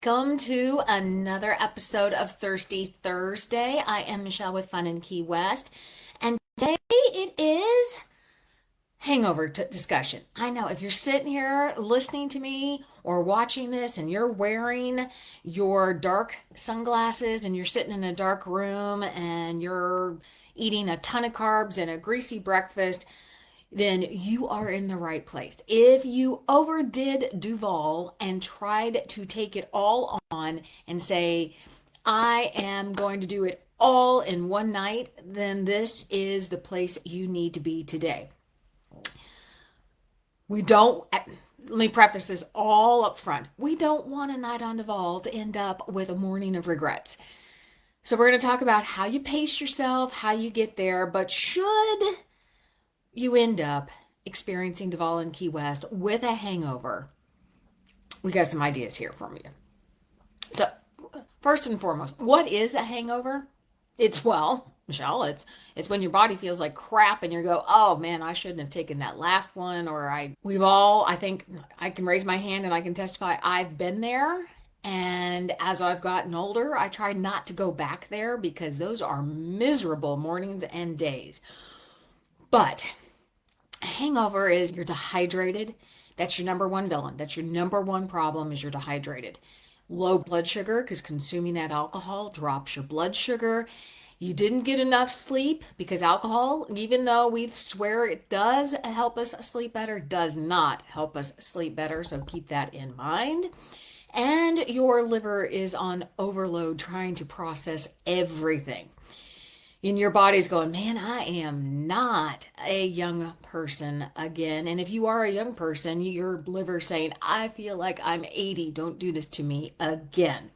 Welcome to another episode of Thirsty Thursday. I am Michelle with Fun in Key West, and today it is hangover discussion. I know if you're sitting here listening to me or watching this and you're wearing your dark sunglasses and you're sitting in a dark room and you're eating a ton of carbs and a greasy breakfast, then you are in the right place. If you overdid Duval and tried to take it all on and say, I am going to do it all in one night, then this is the place you need to be today. Let me preface this all up front. We don't want a night on Duval to end up with a morning of regrets. So we're going to talk about how you pace yourself, how you get there, but should you end up experiencing Duval in Key West with a hangover, we got some ideas here for you. So, first and foremost, what is a hangover? Michelle, it's when your body feels like crap and you go, oh man, I shouldn't have taken that last one, I think I can raise my hand and I can testify I've been there. And as I've gotten older, I try not to go back there because those are miserable mornings and days. But a hangover is you're dehydrated. That's your number one villain. That's your number one problem is you're dehydrated. Low blood sugar, because consuming that alcohol drops your blood sugar. You didn't get enough sleep because alcohol, even though we swear it does help us sleep better, does not help us sleep better. So keep that in mind. And your liver is on overload trying to process everything. And your body's going, man, I am not a young person again. And if you are a young person, your liver's saying, I feel like I'm 80. Don't do this to me again.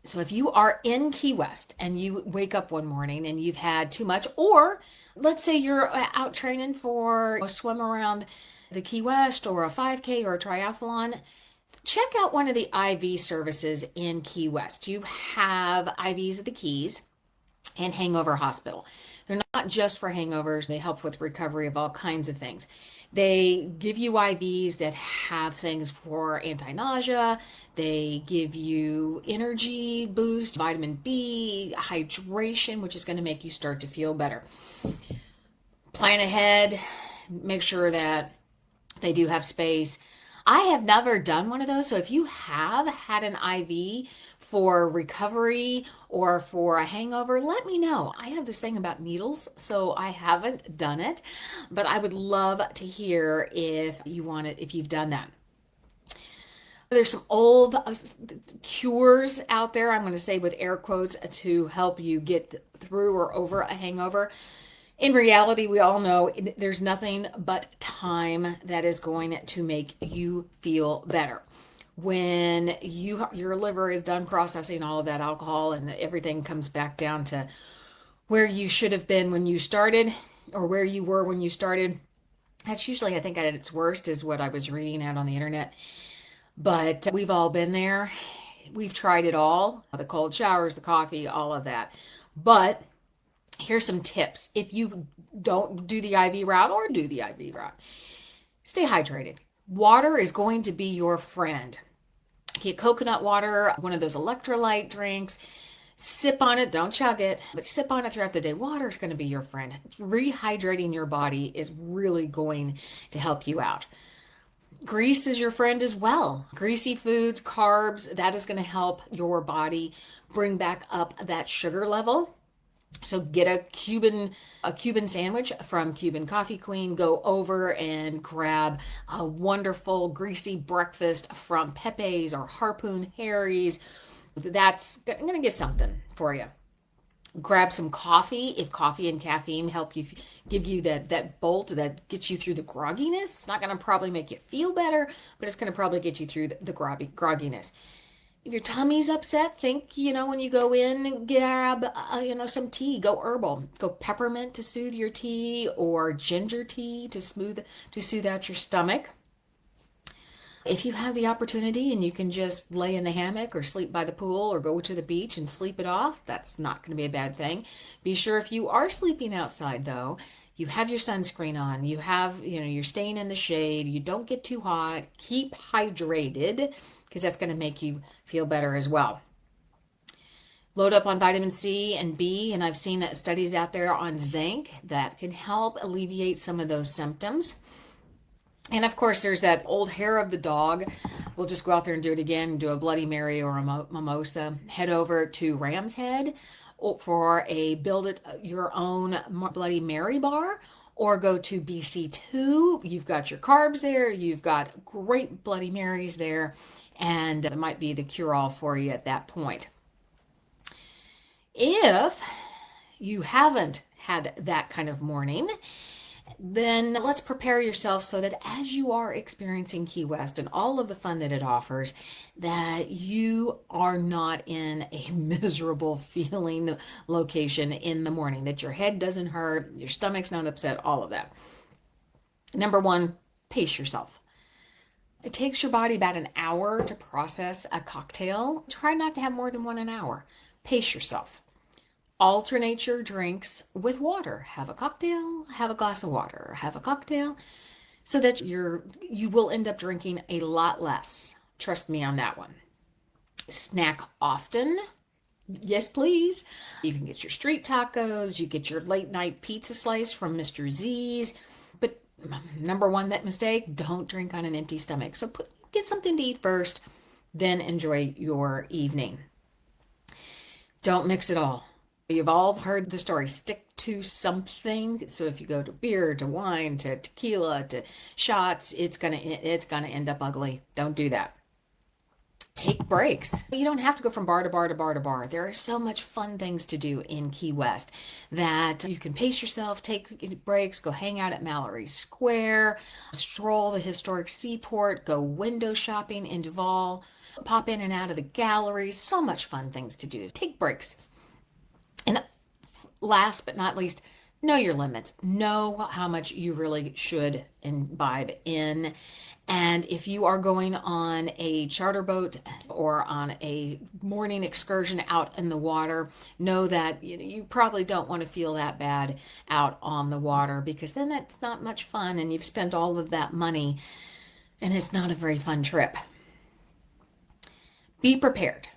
So if you are in Key West and you wake up one morning and you've had too much, or let's say you're out training for a swim around the Key West or a 5K or a triathlon, check out one of the IV services in Key West. You have IVs at the Keys and Hangover Hospital. They're not just for hangovers. They help with recovery of all kinds of things. They give you IVs that have things for anti-nausea. They give you energy boost, vitamin B, hydration, which is going to make you start to feel better. Plan ahead. Make sure that they do have space. I have never done one of those. So if you have had an IV for recovery or for a hangover, let me know. I have this thing about needles, so I haven't done it, but I would love to hear if you want it, if you've done that. There's some old cures out there, I'm going to say with air quotes, to help you get through or over a hangover. In reality, we all know there's nothing but time that is going to make you feel better. When your liver is done processing all of that alcohol and everything comes back down to where you should have been when you started or where you were when you started, that's usually, I think, at its worst is what I was reading out on the internet. But we've all been there. We've tried it all, the cold showers, the coffee, all of that. But here's some tips. If you don't do the IV route or do the IV route, stay hydrated. Water is going to be your friend. Get coconut water, one of those electrolyte drinks. Sip on it, don't chug it, but sip on it throughout the day. Water is going to be your friend. Rehydrating your body is really going to help you out. Grease is your friend as well. Greasy foods, carbs, that is going to help your body bring back up that sugar level. So get a Cuban sandwich from Cuban Coffee Queen. Go over and grab a wonderful greasy breakfast from Pepe's or Harpoon Harry's. That's going to get something for you. Grab some coffee. If coffee and caffeine help you give you that bolt that gets you through the grogginess, it's not going to probably make you feel better, but it's going to probably get you through the grogginess. If your tummy's upset, think, when you go in and grab, some tea, go herbal. Go peppermint to soothe your tea or ginger tea to soothe out your stomach. If you have the opportunity and you can just lay in the hammock or sleep by the pool or go to the beach and sleep it off, that's not going to be a bad thing. Be sure if you are sleeping outside, though, you have your sunscreen on, you're staying in the shade, you don't get too hot, keep hydrated, because that's going to make you feel better as well. Load up on vitamin C and B, and I've seen studies out there on zinc that can help alleviate some of those symptoms. And of course, there's that old hair of the dog. We'll just go out there and do it again, do a Bloody Mary or a mimosa. Head over to Ram's Head for a build it your own Bloody Mary bar, or go to BC2. You've got your carbs there, you've got great Bloody Marys there, and it might be the cure-all for you at that point. If you haven't had that kind of morning, then let's prepare yourself so that as you are experiencing Key West and all of the fun that it offers, that you are not in a miserable feeling location in the morning, that your head doesn't hurt, your stomach's not upset, all of that. Number one, pace yourself. It takes your body about an hour to process a cocktail. Try not to have more than one an hour. Pace yourself. Alternate your drinks with water. Have a cocktail, have a glass of water, have a cocktail, so that you will end up drinking a lot less. Trust me on that one. Snack often. Yes, please. You can get your street tacos, you get your late night pizza slice from Mr. Z's. But number one, that mistake, don't drink on an empty stomach. So get something to eat first, then enjoy your evening. Don't mix it all. You've all heard the story. Stick to something. So if you go to beer, to wine, to tequila, to shots, it's gonna end up ugly. Don't do that. Take breaks. You don't have to go from bar to bar to bar to bar. There are so much fun things to do in Key West that you can pace yourself, take breaks, go hang out at Mallory Square, stroll the historic seaport, go window shopping in Duval, pop in and out of the galleries. So much fun things to do. Take breaks. And last but not least, know your limits. Know how much you really should imbibe in. And if you are going on a charter boat or on a morning excursion out in the water, know that you probably don't want to feel that bad out on the water, because then that's not much fun and you've spent all of that money and it's not a very fun trip. Be prepared.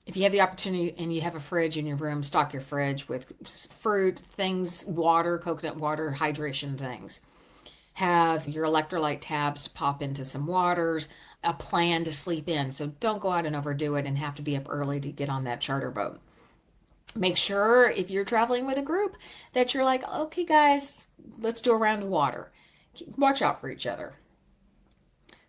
If you have the opportunity and you have a fridge in your room, stock your fridge with fruit, things, water, coconut water, hydration things. Have your electrolyte tabs pop into some waters, a plan to sleep in. So don't go out and overdo it and have to be up early to get on that charter boat. Make sure if you're traveling with a group that you're like, okay, guys, let's do a round of water. Watch out for each other.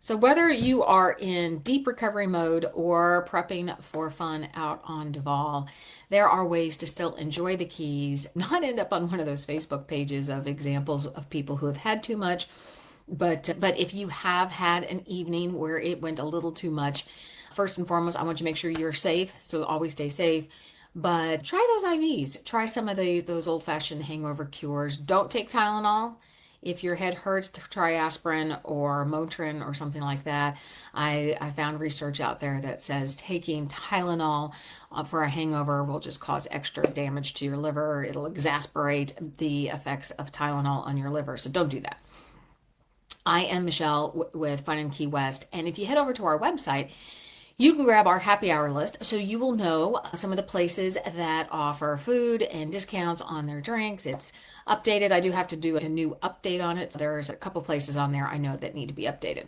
So whether you are in deep recovery mode or prepping for fun out on Duval, there are ways to still enjoy the Keys, not end up on one of those Facebook pages of examples of people who have had too much. But if you have had an evening where it went a little too much, first and foremost, I want you to make sure you're safe. So always stay safe. But try those IVs. Try some of those old-fashioned hangover cures. Don't take Tylenol. If your head hurts, try aspirin or Motrin or something like that. I found research out there that says taking Tylenol for a hangover will just cause extra damage to your liver. It'll exasperate the effects of Tylenol on your liver. So don't do that. I am Michele with Fun in Key West. And if you head over to our website, you can grab our happy hour list so you will know some of the places that offer food and discounts on their drinks. It's updated. I do have to do a new update on it. So there's a couple places on there I know that need to be updated.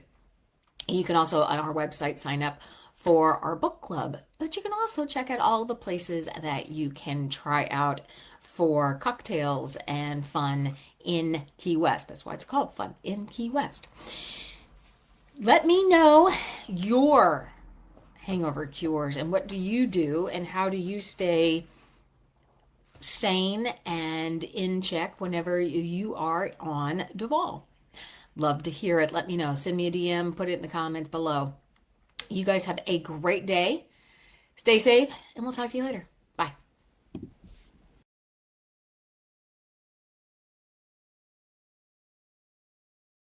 You can also on our website sign up for our book club, but you can also check out all the places that you can try out for cocktails and fun in Key West. That's why it's called Fun in Key West. Let me know your hangover cures and what do you do and how do you stay sane and in check whenever you are on Duval. Love to hear it. Let me know. Send me a DM, put it in the comments below. You guys have a great day. Stay safe, and we'll talk to you later. Bye.